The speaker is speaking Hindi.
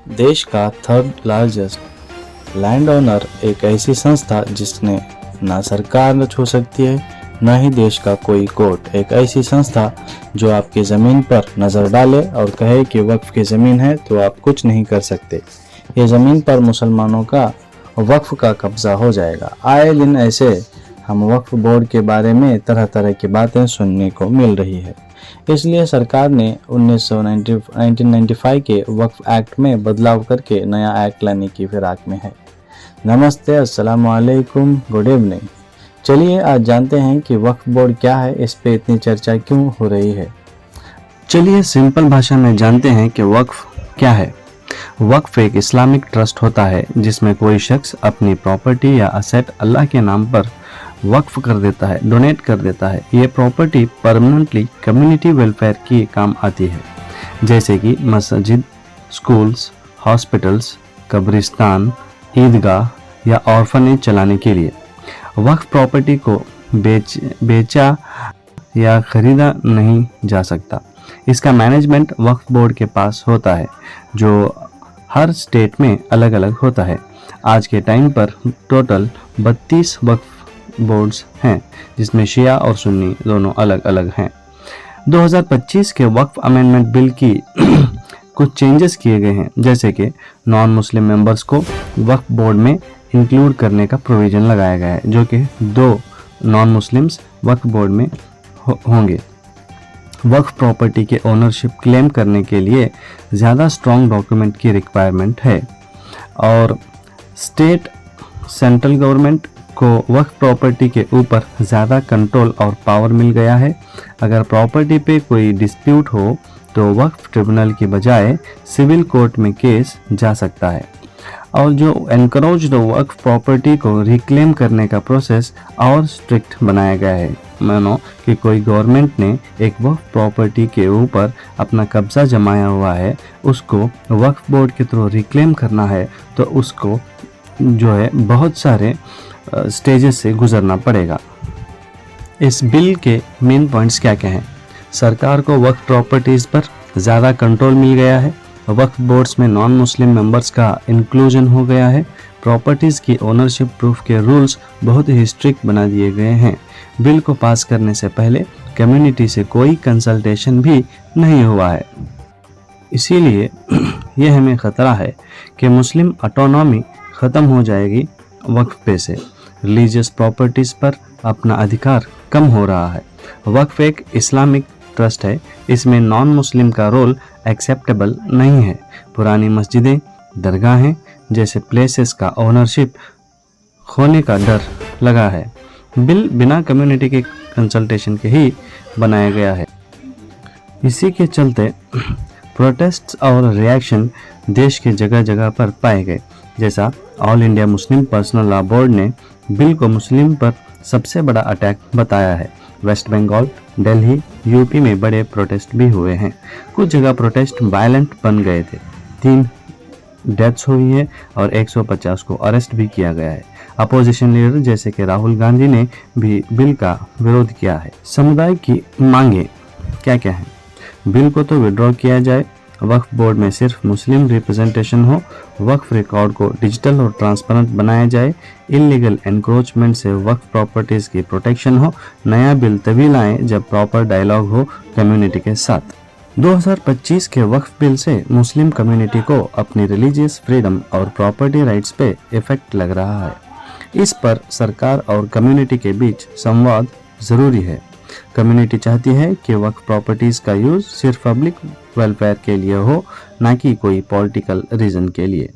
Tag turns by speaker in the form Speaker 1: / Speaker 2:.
Speaker 1: देश का थर्ड लार्जेस्ट लैंड ओनर एक ऐसी संस्था जिसने ना सरकार छू सकती है न ही देश का कोई कोर्ट। एक ऐसी संस्था जो आपकी ज़मीन पर नज़र डाले और कहे कि वक्फ की ज़मीन है तो आप कुछ नहीं कर सकते। ये ज़मीन पर मुसलमानों का वक्फ का कब्ज़ा हो जाएगा। आए दिन ऐसे हम वक्फ बोर्ड के बारे में तरह तरह की बातें सुनने को मिल रही है। इसलिए सरकार ने 1995 के वक्फ एक्ट में बदलाव करके नया एक्ट लाने की फिराक में है। नमस्ते, अस्सलाम वालेकुम, गुड इवनिंग। चलिए आज जानते हैं कि वक्फ बोर्ड क्या है, इस पे इतनी चर्चा क्यों हो रही है।
Speaker 2: चलिए सिंपल भाषा में जानते हैं कि वक्फ क्या है। वक्फ एक इस्लामिक ट्रस्ट होता है जिसमें कोई शख्स अपनी प्रॉपर्टी या असेट अल्लाह के नाम पर वक्फ कर देता है, डोनेट कर देता है। ये प्रॉपर्टी परमानेंटली कम्युनिटी वेलफेयर की काम आती है, जैसे कि मस्जिद, स्कूल्स, हॉस्पिटल्स, कब्रिस्तान, ईदगाह या ऑर्फनेज चलाने के लिए। वक्फ प्रॉपर्टी को बेचा या खरीदा नहीं जा सकता। इसका मैनेजमेंट वक्फ बोर्ड के पास होता है जो हर स्टेट में अलग अलग होता है। आज के टाइम पर टोटल 32 वक्फ बोर्ड्स हैं जिसमें शिया और सुन्नी दोनों अलग अलग हैं। 2025 के वक्फ अमेंडमेंट बिल की कुछ चेंजेस किए गए हैं, जैसे कि नॉन मुस्लिम मेंबर्स को वक्फ बोर्ड में इंक्लूड करने का प्रोविजन लगाया गया है, जो कि 2 नॉन मुस्लिम्स वक्फ बोर्ड में होंगे। वक्फ प्रॉपर्टी के ओनरशिप क्लेम करने के लिए ज़्यादा स्ट्रॉन्ग डॉक्यूमेंट की रिक्वायरमेंट है और स्टेट सेंट्रल गवर्नमेंट को वक्फ प्रॉपर्टी के ऊपर ज़्यादा कंट्रोल और पावर मिल गया है। अगर प्रॉपर्टी पे कोई डिस्प्यूट हो तो वक्फ ट्रिब्यूनल की बजाय सिविल कोर्ट में केस जा सकता है। और जो एनकरेज वक्फ प्रॉपर्टी को रिक्लेम करने का प्रोसेस और स्ट्रिक्ट बनाया गया है। मानो कि कोई गवर्नमेंट ने एक वक्फ प्रॉपर्टी के ऊपर अपना कब्जा जमाया हुआ है, उसको वक्फ बोर्ड के थ्रू रिक्लेम करना है तो उसको जो है बहुत सारे स्टेजेस से गुजरना पड़ेगा। इस बिल के मेन पॉइंट्स क्या क्या हैं? सरकार को वक्फ प्रॉपर्टीज़ पर ज़्यादा कंट्रोल मिल गया है। वक्फ बोर्ड्स में नॉन मुस्लिम मेंबर्स का इंक्लूजन हो गया है। प्रॉपर्टीज़ की ओनरशिप प्रूफ के रूल्स बहुत ही स्ट्रिक्ट बना दिए गए हैं। बिल को पास करने से पहले कम्युनिटी से कोई कंसल्टेशन भी नहीं हुआ है। इसीलिए यह हमें ख़तरा है कि मुस्लिम ऑटोनॉमी ख़त्म हो जाएगी। वक्फ पे से रिलीजियस प्रॉपर्टीज़ पर अपना अधिकार कम हो रहा है। वक्फ एक इस्लामिक ट्रस्ट है, इसमें नॉन मुस्लिम का रोल एक्सेप्टेबल नहीं है। पुरानी मस्जिदें, दरगाहें जैसे प्लेसेस का ओनरशिप खोने का डर लगा है। बिल बिना कम्युनिटी के कंसल्टेशन के ही बनाया गया है। इसी के चलते प्रोटेस्ट और रिएक्शन देश के जगह जगह पर पाए गए। जैसा all India Muslim personal law board ने बिल को मुस्लिम पर सबसे बड़ा अटैक बताया है। वेस्ट बंगाल, दिल्ली, यूपी में बड़े प्रोटेस्ट भी हुए हैं। कुछ जगह प्रोटेस्ट वायलेंट बन गए थे। 3 डेथ्स हुई है और 150 को अरेस्ट भी किया गया है। अपोजिशन लीडर जैसे कि राहुल गांधी ने भी बिल का विरोध किया है। समुदाय की मांगे क्या क्या है? बिल को तो विड्रॉ किया जाए, वक्फ बोर्ड में सिर्फ मुस्लिम रिप्रेजेंटेशन हो, वक्फ रिकॉर्ड को डिजिटल और ट्रांसपेरेंट बनाया जाए, इलीगल एनक्रोचमेंट से वक्फ प्रॉपर्टीज़ की प्रोटेक्शन हो। नया बिल तभी लाएं जब प्रॉपर डायलॉग हो कम्युनिटी के साथ। 2025 के वक्फ बिल से मुस्लिम कम्युनिटी को अपनी रिलीजियस फ्रीडम और प्रॉपर्टी राइट्स पे इफेक्ट लग रहा है। इस पर सरकार और कम्युनिटी के बीच संवाद ज़रूरी है। कम्युनिटी चाहती है कि वक्फ प्रॉपर्टीज़ का यूज़ सिर्फ पब्लिक वेलफेयर के लिए हो, ना कि कोई पॉलिटिकल रीज़न के लिए।